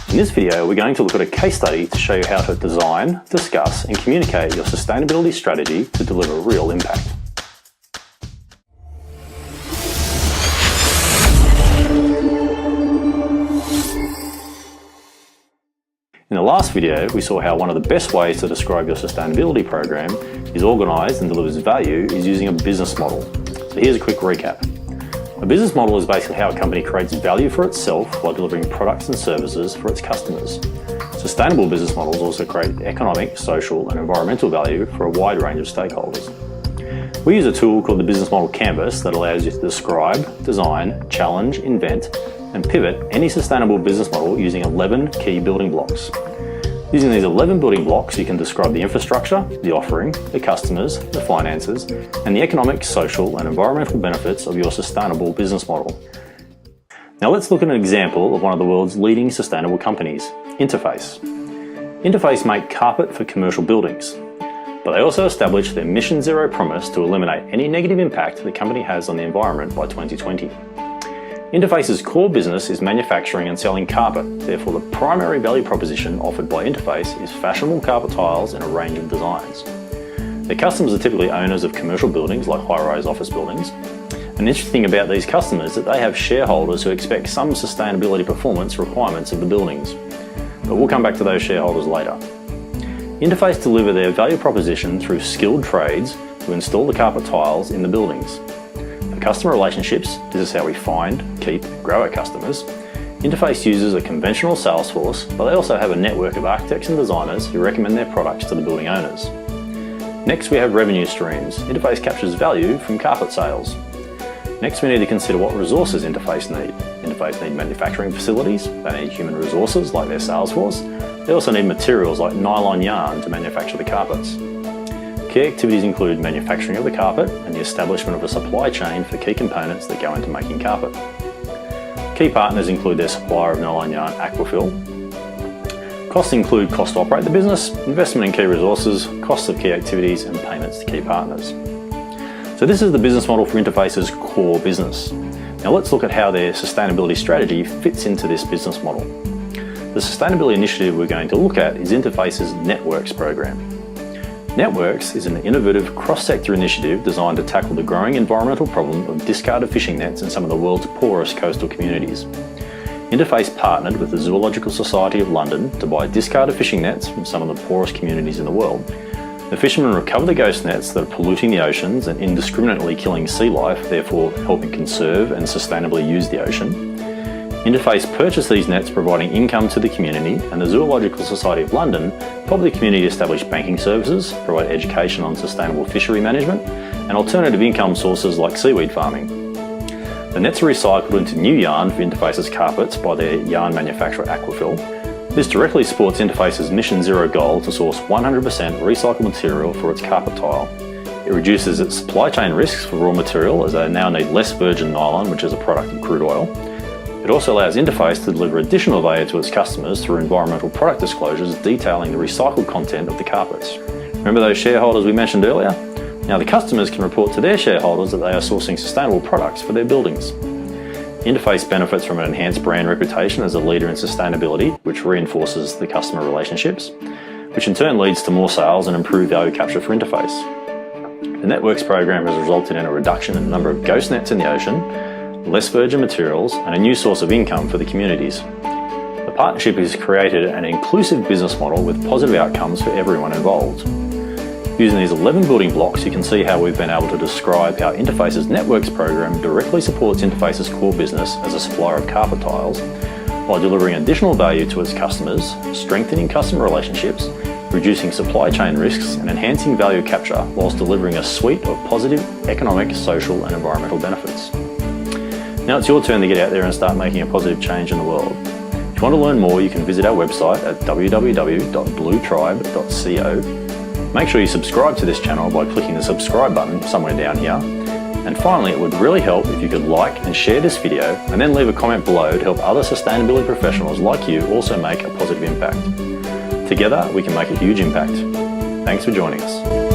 In this video, we're going to look at a case study to show you how to design, discuss, and communicate your sustainability strategy to deliver real impact. In the last video, we saw how one of the best ways to describe your sustainability program is organised and delivers value is using a business model. So here's a quick recap. A business model is basically how a company creates value for itself while delivering products and services for its customers. Sustainable business models also create economic, social and environmental value for a wide range of stakeholders. We use a tool called the Business Model Canvas that allows you to describe, design, challenge, invent and pivot any sustainable business model using 11 key building blocks. Using these 11 building blocks, you can describe the infrastructure, the offering, the customers, the finances, and the economic, social, and environmental benefits of your sustainable business model. Now let's look at an example of one of the world's leading sustainable companies, Interface. Interface make carpet for commercial buildings, but they also established their Mission Zero promise to eliminate any negative impact the company has on the environment by 2020. Interface's core business is manufacturing and selling carpet, therefore the primary value proposition offered by Interface is fashionable carpet tiles in a range of designs. Their customers are typically owners of commercial buildings like high-rise office buildings. An interesting thing about these customers is that they have shareholders who expect some sustainability performance requirements of the buildings. But we'll come back to those shareholders later. Interface deliver their value proposition through skilled trades who install the carpet tiles in the buildings. For customer relationships, this is how we find, keep, and grow our customers. Interface uses a conventional sales force, but they also have a network of architects and designers who recommend their products to the building owners. Next, we have revenue streams. Interface captures value from carpet sales. Next, we need to consider what resources Interface need. Interface need manufacturing facilities, they need human resources like their sales force. They also need materials like nylon yarn to manufacture the carpets. Key activities include manufacturing of the carpet and the establishment of a supply chain for key components that go into making carpet. Key partners include their supplier of nylon yarn, Aquafil. Costs include cost to operate the business, investment in key resources, costs of key activities and payments to key partners. So this is the business model for Interface's core business. Now let's look at how their sustainability strategy fits into this business model. The sustainability initiative we're going to look at is Interface's Networks program. Networks is an innovative cross-sector initiative designed to tackle the growing environmental problem of discarded fishing nets in some of the world's poorest coastal communities. Interface partnered with the Zoological Society of London to buy discarded fishing nets from some of the poorest communities in the world. The fishermen recover the ghost nets that are polluting the oceans and indiscriminately killing sea life, therefore helping conserve and sustainably use the ocean. Interface purchased these nets, providing income to the community, and the Zoological Society of London helped the community establish banking services, provide education on sustainable fishery management, and alternative income sources like seaweed farming. The nets are recycled into new yarn for Interface's carpets by their yarn manufacturer Aquafil. This directly supports Interface's Mission Zero goal to source 100% recycled material for its carpet tile. It reduces its supply chain risks for raw material as they now need less virgin nylon, which is a product of crude oil. It also allows Interface to deliver additional value to its customers through environmental product disclosures detailing the recycled content of the carpets. Remember those shareholders we mentioned earlier? Now the customers can report to their shareholders that they are sourcing sustainable products for their buildings. Interface benefits from an enhanced brand reputation as a leader in sustainability, which reinforces the customer relationships, which in turn leads to more sales and improved value capture for Interface. The Networks program has resulted in a reduction in the number of ghost nets in the ocean, less virgin materials, and a new source of income for the communities. The partnership has created an inclusive business model with positive outcomes for everyone involved. Using these 11 building blocks, you can see how we've been able to describe how Interface's Networks program directly supports Interface's core business as a supplier of carpet tiles, while delivering additional value to its customers, strengthening customer relationships, reducing supply chain risks, and enhancing value capture, whilst delivering a suite of positive economic, social, and environmental benefits. Now it's your turn to get out there and start making a positive change in the world. If you want to learn more, you can visit our website at www.bluetribe.co. Make sure you subscribe to this channel by clicking the subscribe button somewhere down here. And finally, it would really help if you could like and share this video and then leave a comment below to help other sustainability professionals like you also make a positive impact. Together, we can make a huge impact. Thanks for joining us.